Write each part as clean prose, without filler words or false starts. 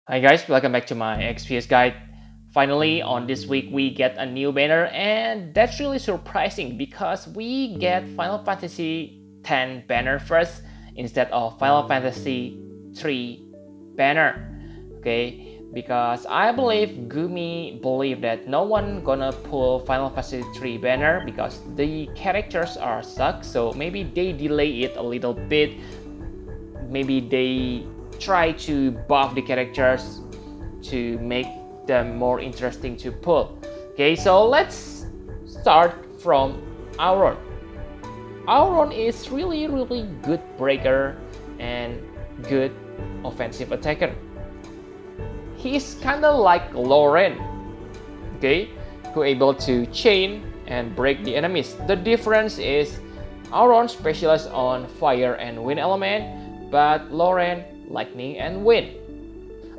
Hi guys, welcome back to my XPS guide. Finally, on this week we get a new banner, and that's really surprising because we get Final Fantasy X banner first instead of Final Fantasy III banner. Okay, because I believe Gumi believed that no one gonna pull Final Fantasy III banner because the characters are suck, so maybe they delay it a little bit. Maybe they try to buff the characters to make them more interesting to pull. Okay, so let's start from Auron. Auron is really good breaker and good offensive attacker. He's kinda like Lauren, okay, who able to chain and break the enemies. The difference is Auron specializes on fire and wind element, but Lauren lightning and wind.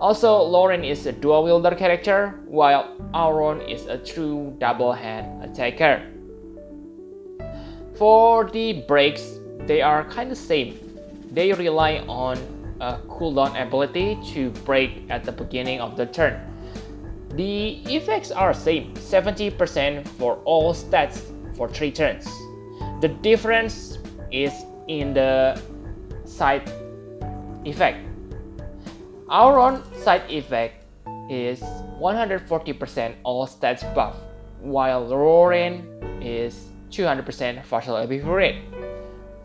Also, Lauren is a dual wielder character, while Auron is a true double hand attacker. For the breaks, they are kind of same. They rely on a cooldown ability to break at the beginning of the turn. The effects are same, 70% for all stats for 3 turns. The difference is in the side effect. Auron side effect is 140% all stats buff, while Lauren is 200% partial ability rate.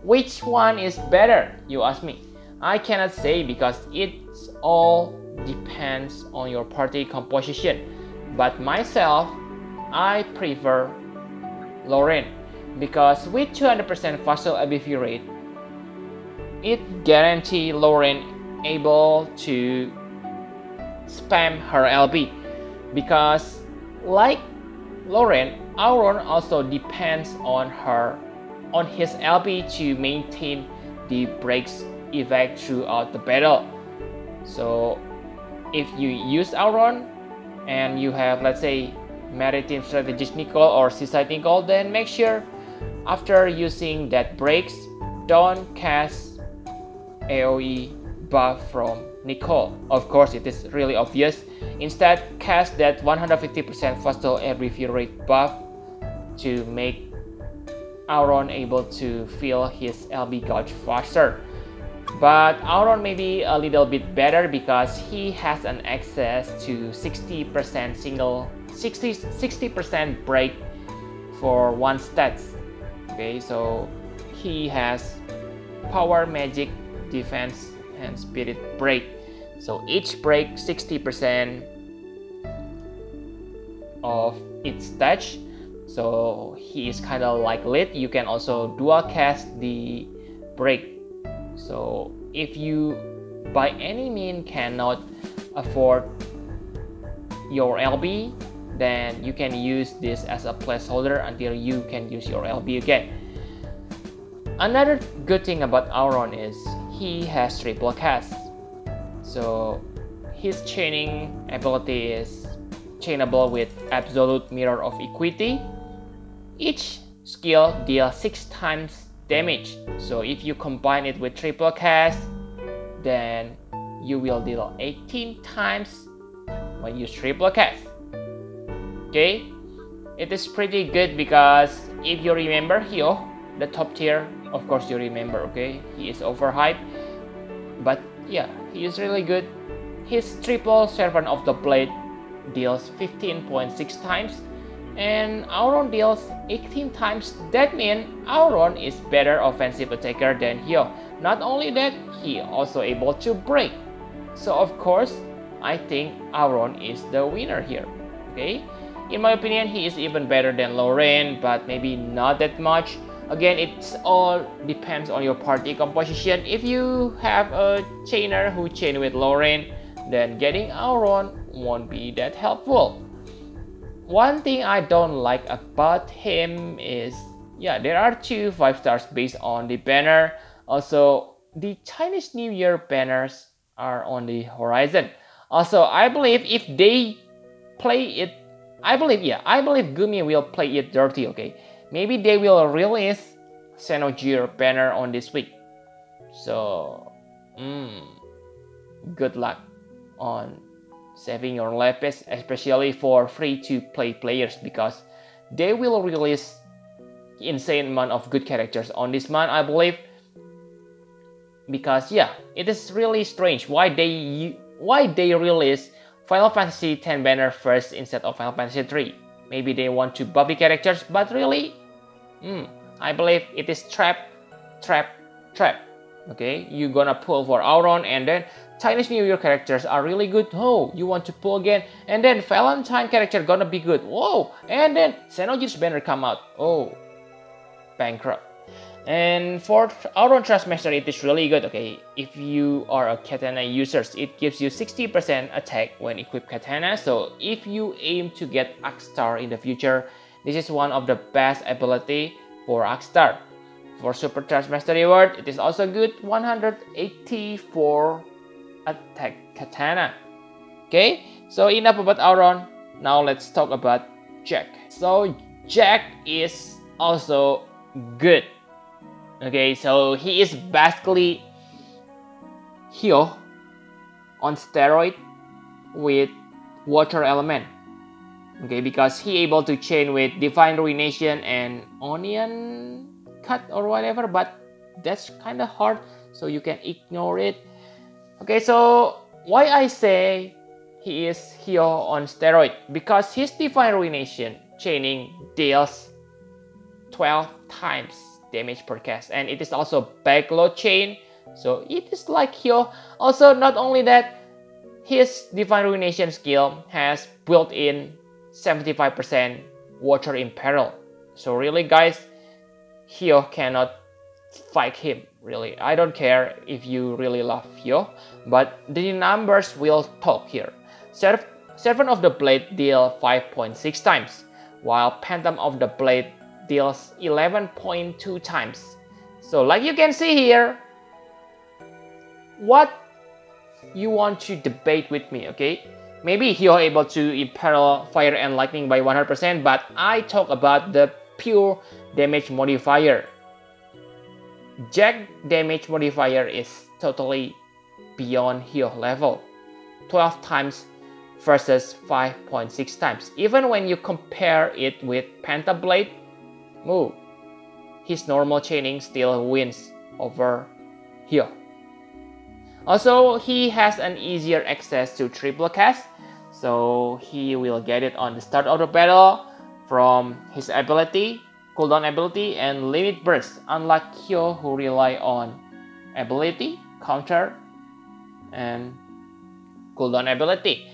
Which one is better, you ask me? I cannot say because it all depends on your party composition. But myself, I prefer Lauren because with 200% partial ability rate, it guarantees Lauren able to spam her LB, because like Lauren, Auron also depends on his LB to maintain the breaks effect throughout the battle. So if you use Auron and you have, let's say, Maritime Strategist Nicole or Seaside Nicole, then make sure after using that breaks, don't cast AoE buff from Nicole. Of course, it is really obvious. Instead, cast that 150% faster ability rate buff to make Auron able to fill his LB gauge faster. But Auron may be a little bit better because he has an access to 60% break for one stats. Okay, so he has power, magic, defense, and spirit break. So each break 60% of its stats. So he is kind of like lit. You can also dual cast the break. So if you by any means cannot afford your LB, then you can use this as a placeholder until you can use your LB again. Another good thing about Auron is he has triple cast. So his chaining ability is chainable with absolute mirror of equity. Each skill deals 6 times damage. So if you combine it with triple cast, then you will deal 18 times when you use triple cast. Okay, it is pretty good because if you remember here, the top tier, of course you remember, okay, he is overhyped, but yeah, he is really good. His triple Servant of the Blade deals 15.6 times and Auron deals 18 times. That means Auron is better offensive attacker than Hyo. Not only that, he also able to break. So of course, I think Auron is the winner here. Okay, in my opinion, he is even better than Lauren, but maybe not that much. Again, it's all depends on your party composition. If you have a chainer who chain with Lauren, then getting Auron won't be that helpful. One thing I don't like about him is, yeah, there are 2 5 stars based on the banner. Also, the Chinese New Year banners are on the horizon. Also, I believe if they play it, I believe Gumi will play it dirty, okay? Maybe they will release Xenogear banner on this week. So, good luck on saving your lapis, especially for free-to-play players, because they will release insane amount of good characters on this month, I believe. Because yeah, it is really strange why they release Final Fantasy X banner first instead of Final Fantasy 3. Maybe they want to buff the characters, but really, I believe it is trap. Okay, you gonna pull for Auron, and then Chinese New Year characters are really good. Oh, you want to pull again, and then Valentine character gonna be good. Whoa, and then Xenogears banner come out. Oh, bankrupt. And for Auron Trustmaster, it is really good. Okay, if you are a katana user, it gives you 60% attack when equipped katana. So if you aim to get Akstar in the future, this is one of the best ability for Akstar. For Super Trustmaster reward, it is also good, 184 attack katana. Okay, so enough about Auron. Now let's talk about Jecht. So Jecht is also good. Okay, so he is basically Hyo on steroid with water element. Okay, because he able to chain with Divine Ruination and Onion Cut or whatever, but that's kind of hard, so you can ignore it. Okay, so why I say he is Hyo on steroid? Because his Divine Ruination chaining deals 12 times damage per cast, and it is also backload chain, so it is like Hyo. Also, not only that, his Divine Ruination skill has built-in 75% water in peril. So really guys, Hyo cannot fight him, really. I don't care if you really love Hyo, but the numbers will talk here. Servant of the Blade deal 5.6 times, while Phantom of the Blade deals 11.2 times. So like you can see here, what you want to debate with me, okay? Maybe Hyo able to imperil fire and lightning by 100%, but I talk about the pure damage modifier. Jecht damage modifier is totally beyond Hyo level, 12 times versus 5.6 times. Even when you compare it with Pentablade, his normal chaining still wins over Hyo. Also, he has an easier access to triple cast, so he will get it on the start of the battle from his ability, cooldown ability, and limit burst, unlike Hyo who rely on ability, counter, and cooldown ability.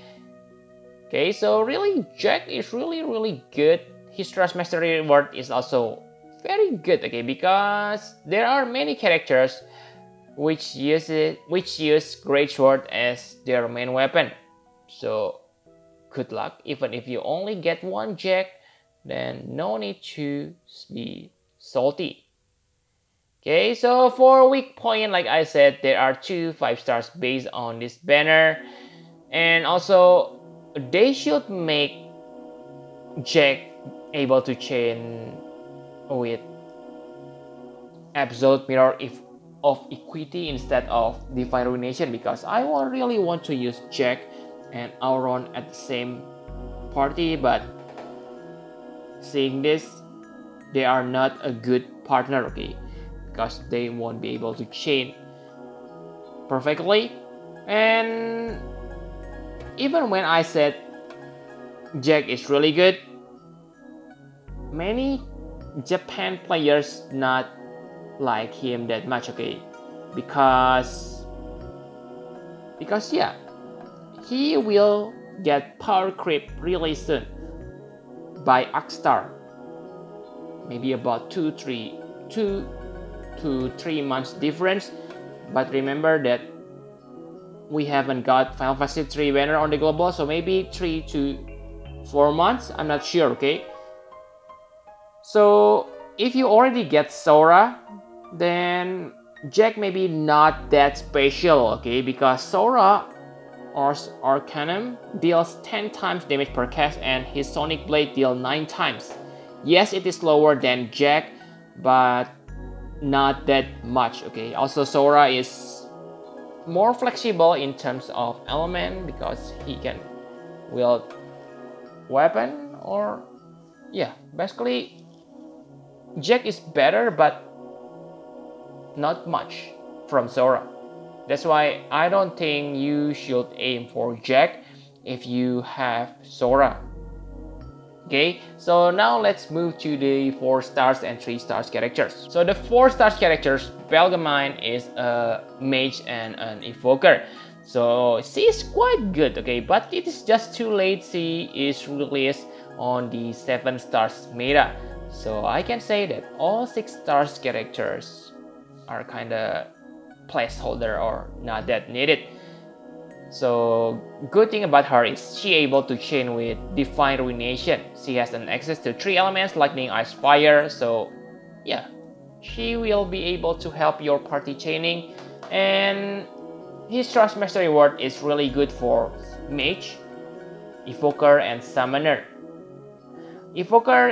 Okay, so really Jecht is really good. His Trustmaster reward is also very good, okay, because there are many characters which use Greatsword as their main weapon. So good luck. Even if you only get one Jecht, then no need to be salty. Okay, so for weak point, like I said, there are 2 5 stars based on this banner, and also they should make Jecht able to chain with Absolute Mirror of Equity instead of Divine Ruination, because I really want to use Jecht and Auron at the same party, but seeing this, they are not a good partner, okay, because they won't be able to chain perfectly. And even when I said Jecht is really good, many Japan players not like him that much, okay, because yeah, he will get power creep really soon by Akstar, maybe about 2 to 3 months difference. But remember that we haven't got Final Fantasy 3 banner on the global, so maybe 3 to 4 months, I'm not sure, okay. So if you already get Sora, then Jecht maybe not that special, okay, because Sora or Arcanum deals 10 times damage per cast, and his Sonic Blade deals 9 times. Yes, it is lower than Jecht, but not that much, okay. Also, Sora is more flexible in terms of element because he can wield weapon, or yeah, basically Jecht is better but not much from Sora. That's why I don't think you should aim for Jecht if you have Sora. Okay, so now let's move to the 4 stars and 3 stars characters. So the 4 stars characters, Belgemine is a mage and an evoker. So she is quite good, okay, but it is just too late. She is released on the 7 stars meta. So I can say that all 6 stars characters are kinda placeholder or not that needed. So good thing about her is she able to chain with Divine Ruination. She has an access to 3 elements, lightning, ice, fire. So yeah, she will be able to help your party chaining. And his Trust Master reward is really good for mage, evoker, and summoner. Evoker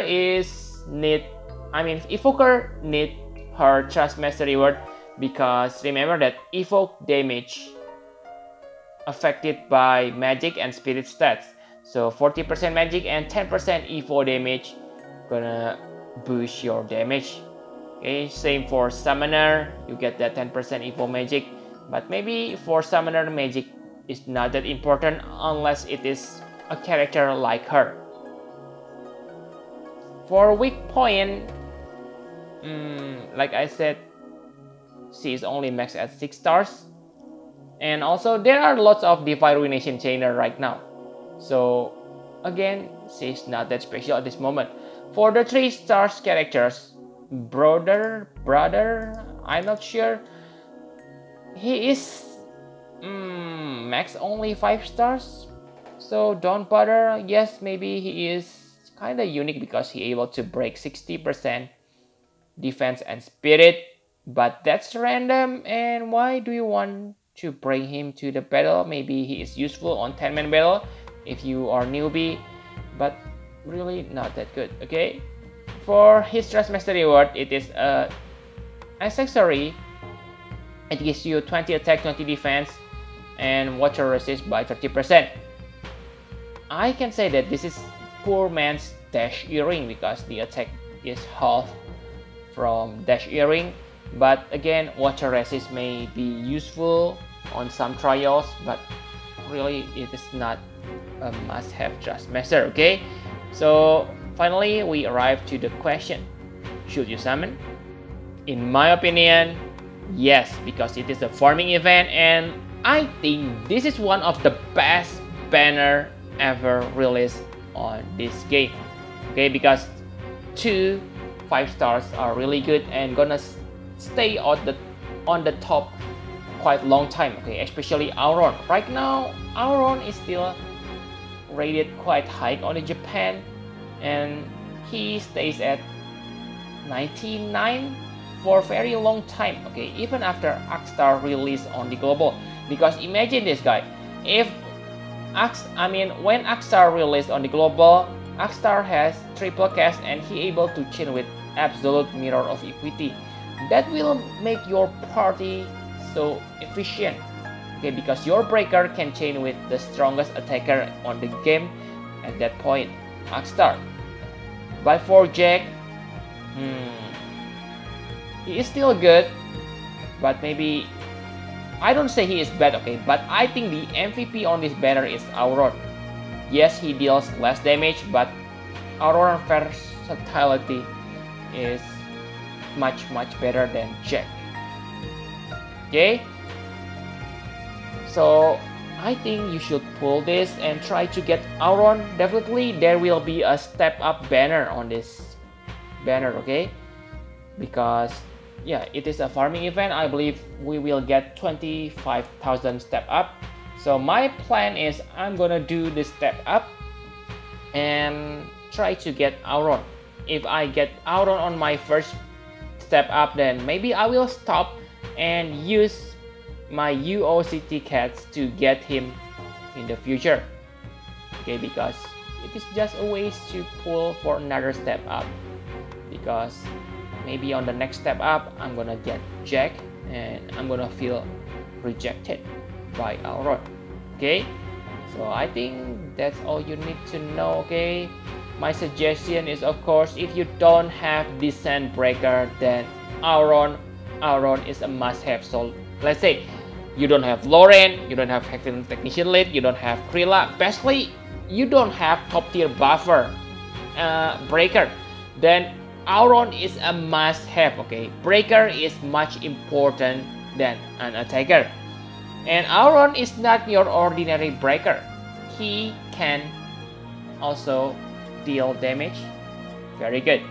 need her Trust Master reward because remember that evoke damage affected by magic and spirit stats. So 40% magic and 10% evo damage gonna boost your damage. Okay, same for summoner, you get that 10% evo magic, but maybe for summoner magic is not that important unless it is a character like her. For weak point, like I said, she is only maxed at 6 stars. And also there are lots of Divine Ruination chainer right now. So again, she's not that special at this moment. For the 3 stars characters, brother, I'm not sure. He is max only 5 stars. So don't bother. Yes, maybe he is kinda unique because he able to break 60% defense and spirit. But that's random, and why do you want to bring him to the battle? Maybe he is useful on 10-man battle if you are newbie, but really not that good. Okay, for his Trust Master reward, it is a accessory. It gives you 20 attack, 20 defense, and water resist by 30%. I can say that this is poor man's dash earring because the attack is half from dash earring. But again, water resist may be useful on some trials, but really it is not a must-have Trust Master. Okay, so finally we arrive to the question: should you summon? In my opinion, yes, because it is a farming event, and I think this is one of the best banner ever released on this game. Okay, because 2 5 stars are really good and gonna stay on the top quite long time. Okay, especially Auron. Right now, Auron is still rated quite high on the Japan, and he stays at 99 for a very long time. Okay, even after Akstar release on the global. Because imagine this guy, if when Akstar released on the global, Akstar has triple cast and he able to chain with absolute mirror of equity. That will make your party so efficient. Okay, because your breaker can chain with the strongest attacker on the game at that point, Akstar. But for Jecht, he is still good, but maybe I don't say he is bad, okay, but I think the MVP on this banner is Auron. Yes, he deals less damage, but Auron versatility is much better than Jecht. Okay, so I think you should pull this and try to get Auron. Definitely there will be a step up banner on this banner, okay, because yeah, it is a farming event. I believe we will get 25,000 step up. So my plan is I'm gonna do this step up and try to get Auron. If I get Auron on my first step up, then maybe I will stop and use my UOCT cats to get him in the future. Okay, because it is just a ways to pull for another step up, because maybe on the next step up I'm gonna get Jecht and I'm gonna feel rejected by Auron. Okay, so I think that's all you need to know. Okay, my suggestion is, of course, if you don't have Descent Breaker, then Auron is a must-have. So let's say you don't have Lauren, you don't have Excellent Technician Lead, you don't have Krilla, basically you don't have top tier buffer breaker, then Auron is a must-have. Okay, breaker is much important than an attacker, and Auron is not your ordinary breaker. He can also deal damage. Very good.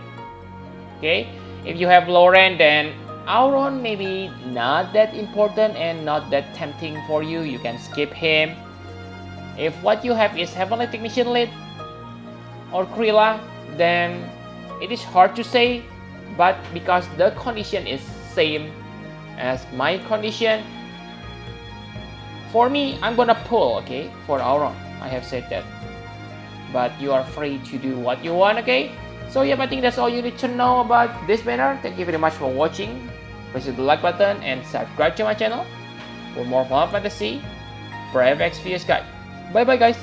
Okay, if you have Lauren, then Auron maybe not that important and not that tempting for you. You can skip him. If what you have is Heavenly Technician Lead or Krilla, then it is hard to say, but because the condition is same as my condition, for me, I'm gonna pull, okay, for Auron. I have said that, but you are free to do what you want. Okay, so yeah, I think that's all you need to know about this banner. Thank you very much for watching. Please hit the like button and subscribe to my channel for more Final Fantasy Brave Exvius guide. Bye bye guys.